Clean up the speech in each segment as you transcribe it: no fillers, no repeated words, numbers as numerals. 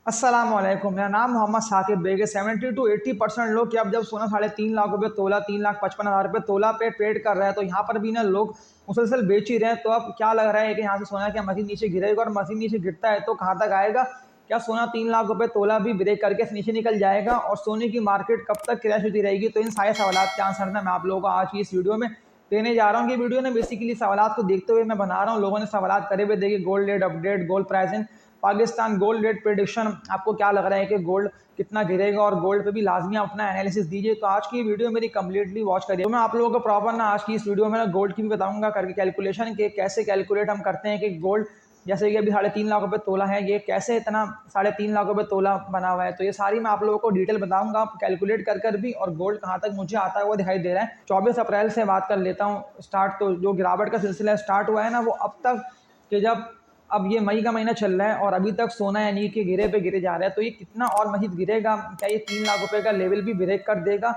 अस्सलामुअलैकुम, मेरा नाम मोहम्मद साकिब बेग है। 70 टू 80% लोग कि अब जब सोना 3.5 लाख रुपये तोला, 3,55,000 रुपये तोला पे ट्रेड कर रहा है, तो यहाँ पर भी ना लोग मुसलसल बेच ही रहे हैं। तो अब क्या लग रहा है कि यहाँ से सोना क्या मज़ीद नीचे गिरेगा, और मज़ीद नीचे गिरता है तो कहाँ तक आएगा? क्या सोना 3 लाख रुपये तोला भी ब्रेक करके नीचे निकल जाएगा, और सोने की मार्केट कब तक क्रैश होती रहेगी? तो इन सारे सवालात के आंसर ना मैं आप लोगों को आज की इस वीडियो में देने जा रहा हूँ। कि वीडियो ने बेसिकली सवालात को देखते हुए मैं बना रहा हूँ। लोगों ने सवालात करे हुए देखिए, gold rate update, gold pricing, Pakistan gold rate prediction, आपको क्या लग रहा है कि गोल्ड कितना गिरेगा, और गोल्ड पे भी लाजमी अपना एनालिसिस दीजिए। तो आज की वीडियो मेरी कंप्लीटली वॉच करिए। तो मैं आप लोगों को प्रॉपर ना आज की इस वीडियो में ना गोल्ड की भी बताऊंगा करके कैलकुलेशन के कैसे कैलकुलेट हम करते हैं कि गोल्ड जैसे कि अभी 3.5 लाख रुपये तोला है, ये कैसे इतना 3.5 लाख रुपये तोला बना हुआ है। तो ये सारी मैं आप लोगों को डिटेल बताऊंगा, आप कैलकुलेट कर भी, और गोल्ड कहाँ तक मुझे आता है वो दिखाई दे रहा है। 24 अप्रैल से बात कर लेता हूँ स्टार्ट। तो जो गिरावट का सिलसिला स्टार्ट हुआ है ना, वो अब तक कि जब अब ये मई का महीना चल रहा है और अभी तक सोना यानी कि गिरे पे गिरे जा रहा है, तो ये कितना और मजीद गिरेगा? क्या ये 3 लाख रुपए का लेवल भी ब्रेक कर देगा?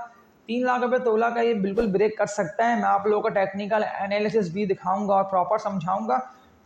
3 लाख रुपए तोला का ये बिल्कुल ब्रेक कर सकता है। मैं आप लोगों को टेक्निकल एनालिसिस भी दिखाऊंगा और प्रॉपर समझाऊंगा,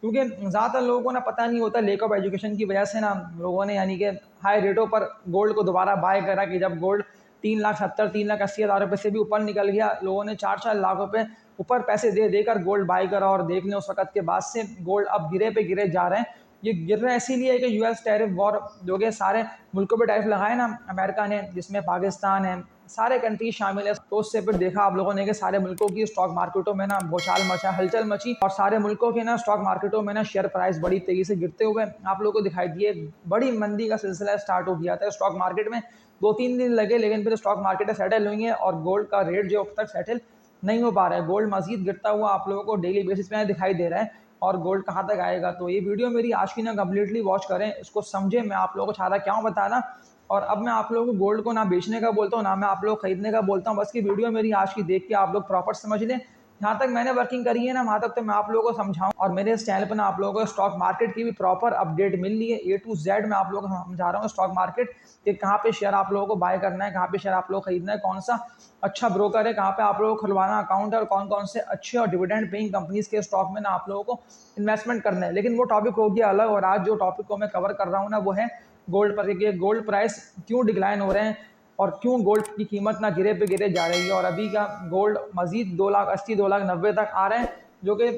क्योंकि ज़्यादातर लोगों को ना पता नहीं होता। लेक ऑफ एजुकेशन की वजह से ना लोगों ने यानी कि हाई रेटों पर गोल्ड को दोबारा बाय करा, कि जब गोल्ड 3,70,000 3,80,000 रुपये से भी ऊपर निकल गया, लोगों ने 4-4 लाख रुपए ऊपर पैसे दे देकर गोल्ड बाई करा। और देख लें उस वक्त के बाद से गोल्ड अब गिरे पे गिरे जा रहे हैं। ये गिर रहा है इसीलिए कि यूएस टैरिफ वॉर जो कि सारे मुल्कों पे टैरिफ लगाए ना अमेरिका ने, जिसमें पाकिस्तान है, सारे कंट्री शामिल है। तो उससे फिर देखा आप लोगों ने कि सारे मुल्कों की स्टॉक मार्केटों में ना भूचाल मचा, हलचल मची, और सारे मुल्कों के ना स्टॉक मार्केटों में ना शेयर प्राइस बड़ी तेजी से गिरते हुए आप लोगों को दिखाई दिए। बड़ी मंदी का सिलसिला स्टार्ट हो गया था स्टॉक मार्केट में। 2-3 दिन लगे, लेकिन फिर स्टॉक मार्केट सेटल हुई है, और गोल्ड का रेट जो अब तक सेटल नहीं हो पा रहा है। गोल्ड मजीद गिरता हुआ आप लोगों को डेली बेसिस पे दिखाई दे रहा है, और गोल्ड कहाँ तक आएगा? तो ये वीडियो मेरी आज की ना कम्प्लीटली वॉच करें, इसको समझें। मैं आप लोगों को चाह रहा क्या हूँ बताना। और अब मैं आप लोगों को गोल्ड को ना बेचने का बोलता हूँ, ना मैं आप लोग खरीदने का बोलता हूँ। बस की वीडियो मेरी आज की देख के आप लोग प्रॉपर समझ लें। जहाँ तक मैंने वर्किंग करी है ना, वहाँ तक तो मैं आप लोगों को समझाऊँ। और मेरे इस चैनल पर ना आप लोगों को स्टॉक मार्केट की भी प्रॉपर अपडेट मिल रही है, A to Z मैं आप लोगों को समझा रहा हूँ स्टॉक मार्केट कि कहाँ पे शेयर आप लोगों को बाय करना है, कहाँ पे शेयर आप लोग खरीदना है, कौन सा अच्छा ब्रोकर है, कहाँ पे आप लोगों को खुलवाना अकाउंट है, और कौन कौन से अच्छे और डिविडेंड पेइंग कंपनीज के स्टॉक में ना आप लोगों को इन्वेस्टमेंट करना है। लेकिन वो टॉपिक हो गया अलग, और आज जो टॉपिक को मैं कवर कर रहा हूँ ना, वो है गोल्ड पर। कि गोल्ड प्राइस क्यों डिक्लाइन हो रहे हैं, और क्यों गोल्ड की कीमत ना गिरे पे गिरे जा रही है। और अभी का गोल्ड मजीद 2,80,000 2,90,000 तक आ रहे हैं, जो कि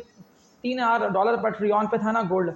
$3,000 पर ट्रिलियन पे था ना गोल्ड।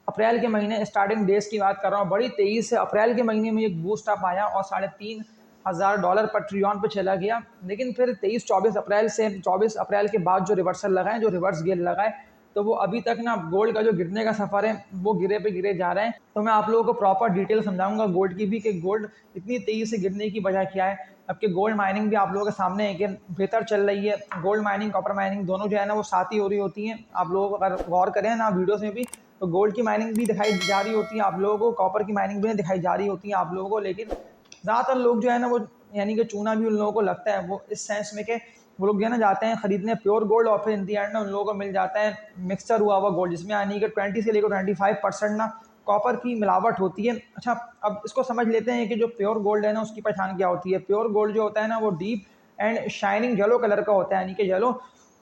अप्रैल के महीने स्टार्टिंग डेज की बात कर रहा हूँ, बड़ी तेजी से अप्रैल के महीने में एक बूस्ट अप आया और $3,500 पर ट्रिलियन पे चला गया। लेकिन फिर 23-24 अप्रैल से 24 अप्रैल के बाद जो रिवर्सल लगाए, जो रिवर्स गियर लगाए, तो वो अभी तक ना गोल्ड का जो गिरने का सफ़र है वो गिरे पे गिरे जा रहे हैं। तो मैं आप लोगों को प्रॉपर डिटेल समझाऊंगा गोल्ड की भी, कि गोल्ड इतनी तेज़ी से गिरने की वजह क्या है। अब कि गोल्ड माइनिंग भी आप लोगों के सामने है कि बेहतर चल रही है। गोल्ड माइनिंग, कॉपर माइनिंग दोनों जो है ना वो साथ ही हो रही होती हैं। आप लोग अगर गौर करें ना वीडियोज़ में भी, तो गोल्ड की माइनिंग भी दिखाई जा रही होती है आप लोगों को, कॉपर की माइनिंग भी दिखाई जा रही होती है आप लोगों को। लेकिन ज़्यादातर लोग जो है ना वो यानी कि चूना भी उन लोगों को लगता है, वो इस सेंस में कि वो लोग जो है ना जाते हैं खरीदने प्योर गोल्ड, और फिर इन दी एंड ना उन लोगों को मिल जाता है मिक्सचर हुआ हुआ गोल्ड, जिसमें यानी कि 20 से लेकर 25% ना कॉपर की मिलावट होती है। अच्छा, अब इसको समझ लेते हैं कि जो प्योर गोल्ड है ना उसकी पहचान क्या होती है। प्योर गोल्ड जो होता है ना वो deep and shining yellow colour का होता है, यानी कि येलो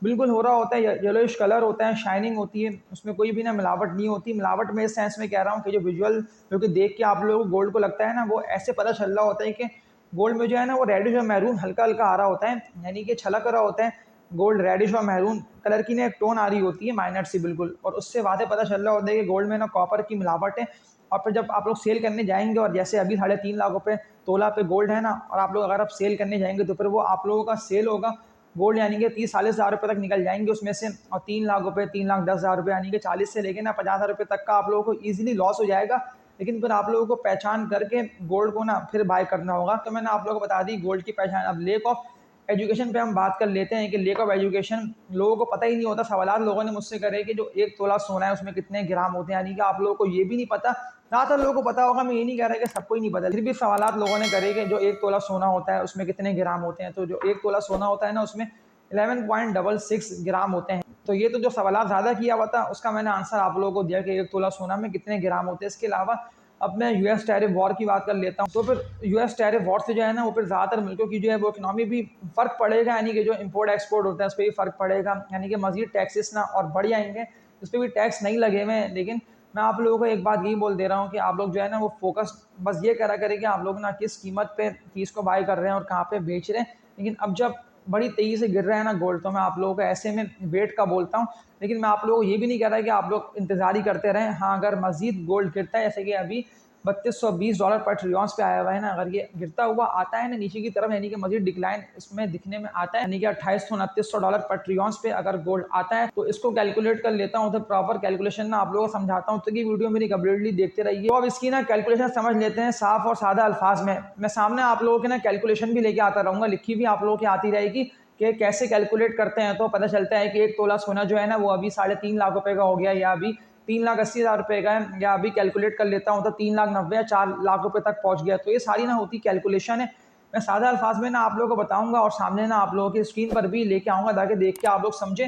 बिल्कुल हो रहा होता है, येलोइश कलर होता है, शाइनिंग होती है, उसमें कोई भी ना मिलावट नहीं होती। मिलावट में इस सेंस में कह रहा हूँ कि जो विजुअल जो कि देख के आप लोगों को गोल्ड को लगता है ना, वो ऐसे पता चल रहा होता है कि गोल्ड में जो है ना वो रेडिश और मैरून हल्का हल्का आ रहा होता है, यानी कि छलक रहा होता है। गोल्ड रेडिश और मैरून कलर की ना एक टोन आ रही होती है माइनर सी बिल्कुल, और उससे वादे पता चल रहा होता है कि गोल्ड में ना कॉपर की मिलावट है। और फिर जब आप लोग सेल करने जाएंगे, और जैसे अभी 3.5 लाख रुपए तोला पे गोल्ड है ना, और आप लोग अगर आप सेल करने जाएंगे तो फिर वो आप लोगों का सेल होगा गोल्ड यानी कि 30-40 हज़ार रुपये तक निकल जाएंगे उसमें से। और 3 लाख रुपए, 3,10,000 रुपये यानी कि 40 से लेके ना 50,000 रुपये तक का आप लोगों को ईजिली लॉस हो जाएगा। लेकिन फिर आप लोगों को पहचान करके गोल्ड को ना फिर बाय करना होगा। तो मैंने आप लोगों को बता दी गोल्ड की पहचान। अब लेक ऑफ एजुकेशन पे हम बात कर लेते हैं कि लेक ऑफ एजुकेशन लोगों को पता ही नहीं होता। सवाल लोगों ने मुझसे करे कि जो 1 तोला सोना है उसमें कितने ग्राम होते हैं, यानी कि आप लोगों को ये भी नहीं पता। ज़्यादातर लोगों को पता होगा, मैं ये नहीं कह रहा कि सबको ही नहीं पता, फिर भी सवाल लोगों ने करे कि जो 1 तोला सोना होता है उसमें कितने ग्राम होते हैं। तो जो 1 तोला सोना होता है ना उसमें 11.66 ग्राम होते हैं। तो ये तो जो सवाल ज़्यादा किया हुआ था उसका मैंने आंसर आप लोगों को दिया कि 1 तोला सोना में कितने ग्राम होते हैं। इसके अलावा अब मैं यूएस टैरिफ वॉर की बात कर लेता हूँ। तो फिर यूएस टैरिफ वॉर से जो है ना वो फिर ज़्यादातर मुल्कों की जो है वो इकनॉमी भी फ़र्क पड़ेगा, यानी कि जो इंपोर्ट एक्सपोर्ट होता है उस पर भी फ़र्क पड़ेगा, यानी कि मज़ीद टैक्सेस ना और बढ़ जाएंगे। उस पर भी टैक्स नहीं लगे हुए हैं, लेकिन मैं आप लोगों को एक बात यही बोल दे रहा हूँ कि आप लोग जो है ना वो फोकस बस ये करा करें कि आप लोग ना किस कीमत पे चीज़ को बाय कर रहे हैं और कहाँ पे बेच रहे हैं। लेकिन अब जब बड़ी तेज़ी से गिर रहा है ना गोल्ड, तो मैं आप लोगों को ऐसे में वेट का बोलता हूँ। लेकिन मैं आप लोगों को ये भी नहीं कह रहा कि आप लोग इंतज़ार ही करते रहें। हाँ, अगर मज़ीद गोल्ड गिरता है, जैसे कि अभी $3220 पर ट्रिलियंस पे आया हुआ है ना, अगर ये गिरता हुआ आता है ना नीचे की तरफ, यानी कि मज़ीद डिक्लाइन इसमें दिखने में आता है, यानी कि $2800-2900 पर ट्रिलियंस पे अगर गोल्ड आता है, तो इसको कैलकुलेट कर लेता हूँ। तो प्रॉपर कैलकुलेशन ना आप लोगों को समझाता हूँ, तो ये वीडियो मेरी कंप्लीटली देखते रहिए। तो अब इसकी ना कैलकुलेशन समझ लेते हैं साफ और सादा अल्फाज में। मैं सामने आप लोगों के ना कैलकुलेशन भी लेके आता रहूँगा, लिखी भी आप लोगों की आती रहेगी कि कैसे कैलकुलेट करते हैं। तो पता चलता है कि 1 तोला सोना जो है ना वो अभी 3.5 लाख रुपए का हो गया, या अभी 3,80,000 रुपए का है, या अभी कैलकुलेट कर लेता हूँ तो 3,90,000 या 4 लाख रुपए तक पहुंच गया। तो ये सारी ना होती कैलकुलेशन है। मैं सादा अल्फाज में ना आप लोगों को बताऊंगा और सामने ना आप लोगों की स्क्रीन पर भी लेके आऊंगा, ताकि देख के आप लोग समझे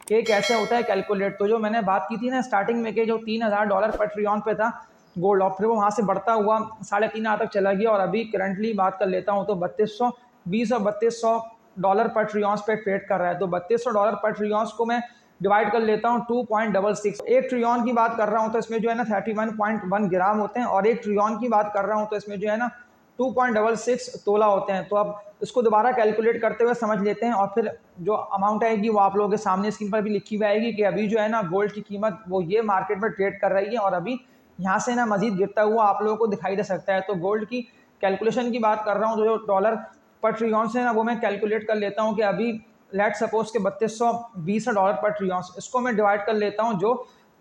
कि कैसे होता है कैलकुलेट। तो जो मैंने बात की थी ना स्टार्टिंग में कि जो $3,000 पर ट्रिलियन पे था गोल्ड, और फिर वो वहाँ से बढ़ता हुआ 3,500 तक चला गया, और अभी करंटली बात कर लेता हूँ तो 3220 और $3200 पर ट्रिलियंस पे ट्रेड कर रहा है। तो $3200 पर ट्रिलियंस को मैं डिवाइड कर लेता हूँ 2.66। 1 ट्रिलियन की बात कर रहा हूँ तो इसमें जो है ना 31.1 ग्राम होते हैं, और 1 ट्रिलियन की बात कर रहा हूँ तो इसमें जो है ना 2.66 तोला होते हैं। तो अब इसको दोबारा कैलकुलेट करते हुए समझ लेते हैं, और फिर जो अमाउंट आएगी वो आप लोगों के सामने स्क्रीन पर भी लिखी हुई आएगी कि अभी जो है ना गोल्ड की कीमत वो ये मार्केट में ट्रेड कर रही है, और अभी यहाँ से ना मजीद गिरता हुआ आप लोगों को दिखाई दे सकता है। तो गोल्ड की कैलकुलेशन की बात कर रहा हूँ, तो जो डॉलर पर ट्रिलियन से ना वो मैं कैलकुलेट कर लेता हूँ कि अभी लेट सपोज के $3220 पर ट्रिलियन, इसको मैं डिवाइड कर लेता हूँ। जो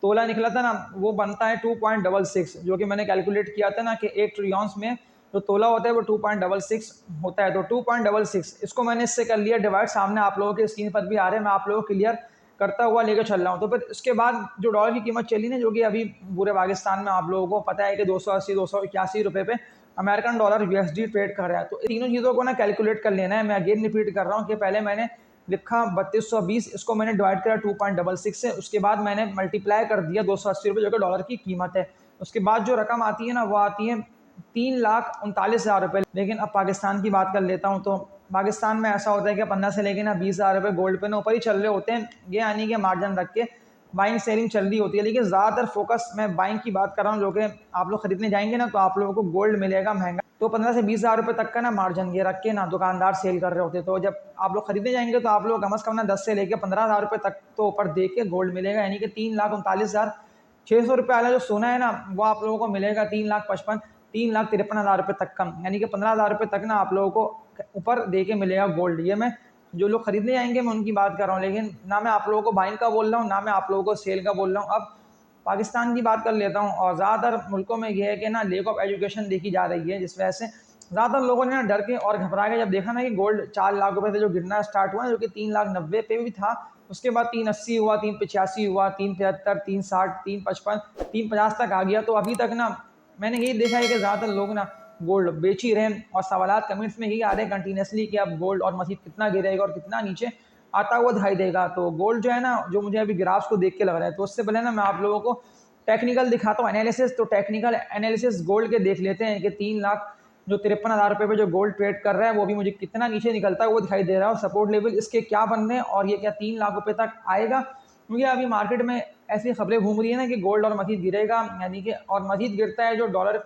तोला निकला था ना वो बनता है 2.66, जो कि मैंने कैलकुलेट किया था ना कि 1 ट्रिलियन में जो तोला होता है वो 2.66 होता है। तो 2.66 इसको मैंने इससे कर लिया डिवाइड, सामने आप लोगों के स्क्रीन पर भी आ रहे हैं, मैं आप लोगों को क्लियर करता हुआ लेकर चल रहा हूँ। तो फिर इसके बाद जो डॉलर की कीमत चली ना, जो कि अभी पूरे पाकिस्तान में आप लोगों को पता है कि 280-281 रुपये पे अमेरिकन डॉलर यूएसडी ट्रेड कर रहा है। तो तीनों चीज़ों को ना कैलकुलेट कर लेना है। मैं अगेन रिपीट कर रहा हूँ कि पहले मैंने लिखा 3220, इसको मैंने डिवाइड करा 2.66 से, उसके बाद मैंने मल्टीप्लाई कर दिया 280 रुपये जो कि डॉलर की कीमत है। उसके बाद जो रकम आती है ना वो आती है 3,39,000 रुपये। लेकिन अब पाकिस्तान की बात कर लेता हूँ, तो पाकिस्तान में ऐसा होता है कि 15 से लेकर ना 20,000 रुपये गोल्ड पे ना ऊपर ही चल रहे होते हैं, ये यानी कि मार्जिन रख के बाइंग सेलिंग चल रही होती है। लेकिन ज़्यादातर फोकस मैं बाइंग की बात कर रहा हूँ, जो कि आप लोग खरीदने जाएंगे ना तो आप लोगों को गोल्ड मिलेगा महंगा। तो 15 से 20,000 रुपये तक का ना मार्जिन ये रख के ना दुकानदार सेल कर रहे होते हैं। तो जब आप लोग खरीदने जाएंगे तो आप लोग कम से कम ना 10 से लेकर 15,000 रुपये तक तो ऊपर दे के गोल्ड मिलेगा, यानी कि 3,39,600 रुपये वाला जो सोना है ना वो आप लोगों को मिलेगा 3,53,000 तक का, यानी कि 15,000 रुपये तक ना आप लोगों को ऊपर दे के मिलेगा गोल्ड। ये मैं जो लोग खरीदने जाएंगे मैं उनकी बात कर रहा हूँ, लेकिन ना मैं आप लोगों को बाइंग का बोल रहा हूँ, ना मैं आप लोगों को सेल का बोल रहा हूँ। अब पाकिस्तान की बात कर लेता हूँ, और ज़्यादातर मुल्कों में ये है कि ना लेक ऑफ एजुकेशन देखी जा रही है, जिस वजह से ज़्यादातर लोगों ने ना डर के और घबरा के जब देखा ना कि गोल्ड 4 लाख रुपए से जो गिरना स्टार्ट हुआ, जो कि 3,90,000 पे भी था, उसके बाद 380 हुआ, 385 हुआ, 375, 360, 355, 350 तक आ गया। तो अभी तक ना मैंने यही देखा है कि ज़्यादातर लोग ना गोल्ड बेच ही रहे हैं, और सवालात कमेंट्स में यही आ रहे हैं कंटिन्यूसली कि अब गोल्ड और मज़ीद कितना गिरेगा और कितना नीचे आता हुआ दिखाई देगा। तो गोल्ड जो है ना, जो मुझे अभी ग्राफ्स को देख के लग रहा है, तो उससे पहले ना मैं आप लोगों को टेक्निकल दिखाता हूँ एनालिसिस। तो टेक्निकल एनालिसिस गोल्ड के देख लेते हैं कि 3,53,000 रुपये पे जो गोल्ड ट्रेड कर रहा है वो भी मुझे कितना नीचे निकलता है वो दिखाई दे रहा है, और सपोर्ट लेवल इसके क्या बन रहे हैं, और ये क्या 3 लाख रुपए तक आएगा। क्योंकि अभी मार्केट में ऐसी खबरें घूम रही है ना कि गोल्ड और मजीद गिरेगा, यानी कि और मजीद गिरता है जो डॉलर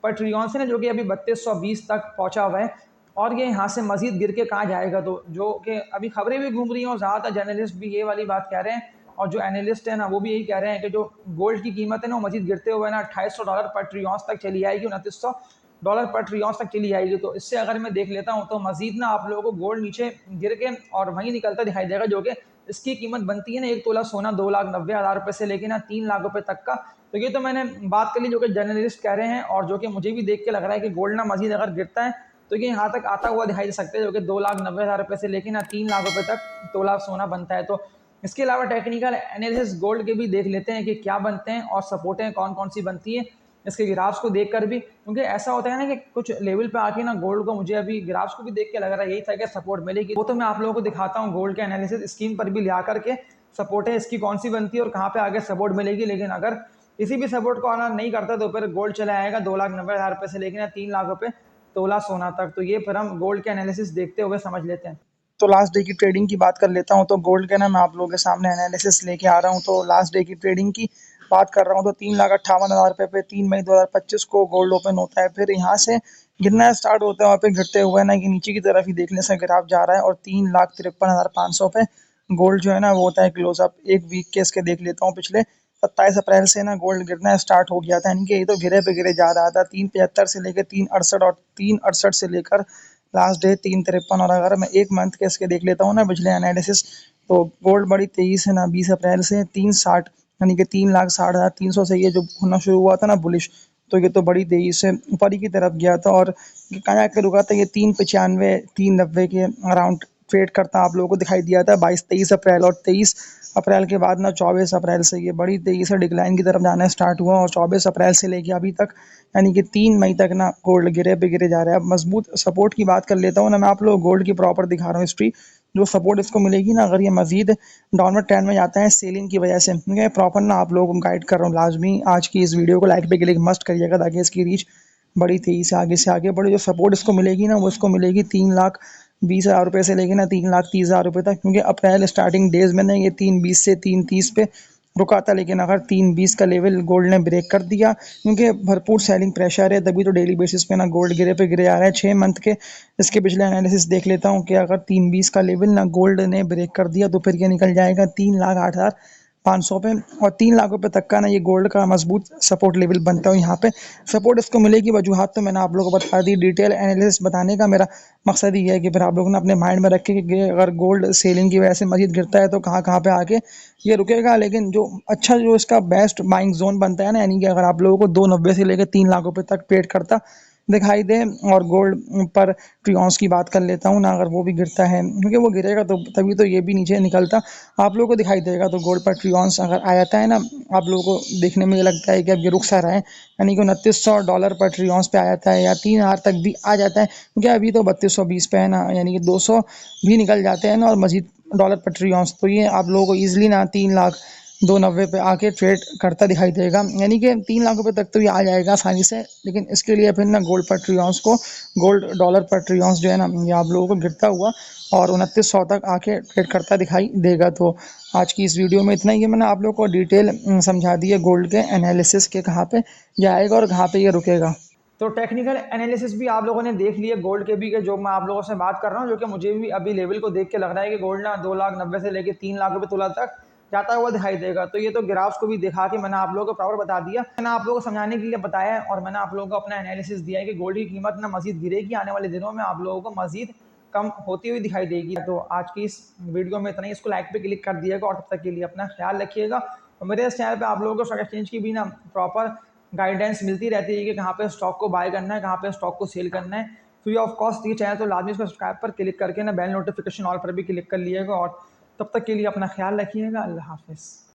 पर ट्रिलियन से ना, जो कि अभी 3220 तक पहुंचा हुआ है, और ये यहाँ से मजीद गिर के कहाँ जाएगा। तो जो कि अभी खबरें भी घूम रही हैं और ज़्यादातर जर्नलिस्ट भी ये वाली बात कह रहे हैं, और जो एनालिस्ट है ना वो भी यही कह रहे हैं कि जो गोल्ड की कीमत है ना वो मजीद गिरते हुए ना $2,800 पर ट्रिलियन तक चली आएगी, $2,900 पर ट्रिलियन तक चली आएगी। तो इससे अगर मैं देख लेता हूँ तो मजीद ना आप लोगों को गोल्ड नीचे गिर के और वहीं निकलता दिखाई देगा, जो कि इसकी कीमत बनती है ना 1 तोला सोना 2,90,000 रुपये से लेके ना 3 लाख रुपए तक का। तो ये तो मैंने बात कर ली जो कि जर्नलिस्ट कह रहे हैं, और जो कि मुझे भी देख के लग रहा है कि गोल्ड ना मजीद अगर गिरता है तो ये यहाँ तक आता हुआ दिखाई दे सकता है, जो कि 2,90,000 रुपये से लेके ना 3 लाख रुपए तक तोला सोना बनता है। तो इसके अलावा टेक्निकल एनालिसिस गोल्ड के भी देख लेते हैं कि क्या बनते हैं और सपोर्टें कौन कौन सी बनती हैं इसके ग्राफ्स को देखकर भी। क्योंकि ऐसा होता है ना कि कुछ लेवल पे आके ना गोल्ड को मुझे अभी ग्राफ्स को भी देख के लग रहा है यही था कि सपोर्ट मिलेगी। वो तो मैं आप लोगों को दिखाता हूँ गोल्ड के एनालिसिस स्क्रीन पर भी ला करके, सपोर्टें इसकी कौन सी बनती है और कहाँ पे आगे सपोर्ट मिलेगी। लेकिन अगर किसी भी सपोर्ट को ऑनर नहीं करता तो फिर गोल्ड चला आएगा 2,90,000 रुपये से लेकर 3 लाख रुपए तोला सोना तक। तो ये फिर हम गोल्ड के एनालिसिस देखते हुए समझ लेते हैं। तो लास्ट डे की ट्रेडिंग की बात कर लेता हूँ। तो गोल्ड के ना मैं आप लोगों के सामने एनालिसिस लेके आ रहा हूँ। तो लास्ट डे की ट्रेडिंग की बात कर रहा हूँ तो 3,58,000 रुपये पे 3 मई 2025 को गोल्ड ओपन होता है। फिर यहाँ से गिरना स्टार्ट होता है, वहाँ पे गिरते हुए ना कि नीचे की तरफ ही देखने से ग्राफ जा रहा है और 3,53,500 पे गोल्ड जो है ना वो होता है क्लोजअप। एक वीक के इसके देख लेता हूँ, पिछले 27 अप्रैल से ना गोल्ड गिरना स्टार्ट हो गया था, यानी कि ये तो गिरे पे गिरे जा रहा था 3,75 से लेकर 3,68 और 3,68 से लेकर लास्ट डे 3,53। और अगर मैं एक मंथ के इसके देख लेता हूँ ना पिछले एनालिसिस, तो गोल्ड बड़ी तेजी से ना 20 अप्रैल से 3,60 यानी कि 3,60,300 से ये जो होना शुरू हुआ था ना बुलिश, तो ये तो बड़ी तेजी से ऊपर ही की तरफ गया था और ये कहाँ जाकर रुका था, ये 3,95 3,90 के अराउंड ट्रेड करता आप लोगों को दिखाई दिया था 22-23 अप्रैल। और 23 अप्रैल के बाद ना 24 अप्रैल से ये बड़ी तेजी से डिक्लाइन की तरफ जाना स्टार्ट हुआ और 24 अप्रैल से लेके अभी तक यानी कि 3 मई तक ना गोल्ड गिरे पे गिरे जा रहा है। अब मजबूत सपोर्ट की बात कर लेता हूँ ना, मैं आप लोग गोल्ड की प्रॉपर दिखा रहा हूँ हिस्ट्री। जो सपोर्ट इसको मिलेगी ना, अगर ये मजीद डाउनवर्ड ट्रेंड में जाता है सेलिंग की वजह से, मैं प्रॉपर ना आप लोगों को गाइड कर रहा हूँ। लाजमी आज की इस वीडियो को लाइक पे क्लिक मस्ट करिएगा ताकि इसकी रीच बड़ी तेजी से आगे बढ़े। जो सपोर्ट इसको मिलेगी ना वो इसको मिलेगी 3,20,000 रुपये से लेके ना 3,30,000 रुपये तक, क्योंकि अप्रैल स्टार्टिंग डेज में ना ये 3,20 से 3,30 पे रुका था। लेकिन अगर 3,20 का लेवल गोल्ड ने ब्रेक कर दिया, क्योंकि भरपूर सेलिंग प्रेशर है, तभी तो डेली बेसिस पे ना गोल्ड गिरे पे गिरे आ रहा है। 6 मंथ के इसके पिछले एनालिसिस देख लेता हूँ कि अगर 3,20 का लेवल ना गोल्ड ने ब्रेक कर दिया तो फिर ये निकल जाएगा 3,08,500 पे और 3 लाख रुपये तक का ना ये गोल्ड का मजबूत सपोर्ट लेवल बनता है। यहाँ पे सपोर्ट इसको मिलेगी, वजूहत तो मैंने आप लोगों को बता दी। डिटेल एनालिसिस बताने का मेरा मकसद ही है कि फिर आप लोग ना अपने माइंड में रखें कि अगर गोल्ड सेलिंग की वजह से मजीद गिरता है तो कहाँ कहाँ पे आके ये रुकेगा। लेकिन जो अच्छा जो इसका बेस्ट बाइंग जोन बनता है ना, यानी कि अगर आप लोगों को 2,90 से लेकर 3 लाख रुपये तक ट्रेड करता दिखाई दे, और गोल्ड पर ट्रियॉन्स की बात कर लेता हूँ ना, अगर वो भी गिरता है, क्योंकि वो गिरेगा तो तभी तो ये भी नीचे निकलता आप लोगों को दिखाई देगा। तो गोल्ड पर ट्रियॉन्स अगर आ जाता है ना, आप लोगों को देखने में ये लगता है कि अब ये रुक सा रहा है, यानी कि $2,900 पर ट्रियॉन्स पे आ जाता है या 3,000 तक भी आ जाता है, क्योंकि अभी तो 3220 पे है ना, यानी कि 200 भी निकल जाते हैं ना और मजीद डॉलर पर ट्रियॉन्स, तो ये आप लोगों को ईजिली ना 3,02,90 पे आके ट्रेड करता दिखाई देगा, यानी कि 3 लाख रुपए तक तो ये आ जाएगा आसानी से। लेकिन इसके लिए फिर ना गोल्ड पर ट्रियॉन्स को, गोल्ड डॉलर पर ट्रियॉन्स जो है ना, ये आप लोगों को गिरता हुआ और 2900 तक आके ट्रेड करता दिखाई देगा। तो आज की इस वीडियो में इतना ही है, मैंने आप लोग को डिटेल समझा दी है गोल्ड के एनालिसिस के, कहाँ पे जाएगा और कहाँ पे ये रुकेगा। तो टेक्निकल एनालिसिस भी आप लोगों ने देख लिया गोल्ड के भी, के जो मैं आप लोगों से बात कर रहा हूँ, जो कि मुझे भी अभी लेवल को देख के लग रहा है कि गोल्ड ना 2,90,000 से लेके 3 लाख रुपए तोला तक जाता हुआ दिखाई देगा। तो ये तो ग्राफ्स को भी दिखा के मैंने आप लोगों को प्रॉपर बता दिया, मैंने आप लोगों को समझाने के लिए बताया है और मैंने आप लोगों को अपना एनालिसिस दिया है कि गोल्ड की कीमत ना मजीद गिरेगी, आने वाले दिनों में आप लोगों को मजीद कम होती हुई दिखाई देगी। तो आज की इस वीडियो में इतना ही, इसको लाइक पे क्लिक कर दिएगा और तब तक के लिए अपना ख्याल रखिएगा। और मेरे इस चैनल पे आप लोगों को स्टॉक एक्सचेंज की भी ना प्रॉपर गाइडेंस मिलती रहती है कि कहाँ पे स्टॉक को बाय करना है, कहाँ पे स्टॉक को सेल करना है फ्री ऑफ कॉस्ट। ये चैनल तो लाजमी इसको सब्सक्राइब पर क्लिक करके ना बेल नोटिफिकेशन ऑल पर भी क्लिक कर लिएगा। और तब तक के लिए अपना ख्याल रखिएगा। अल्लाह हाफिज़।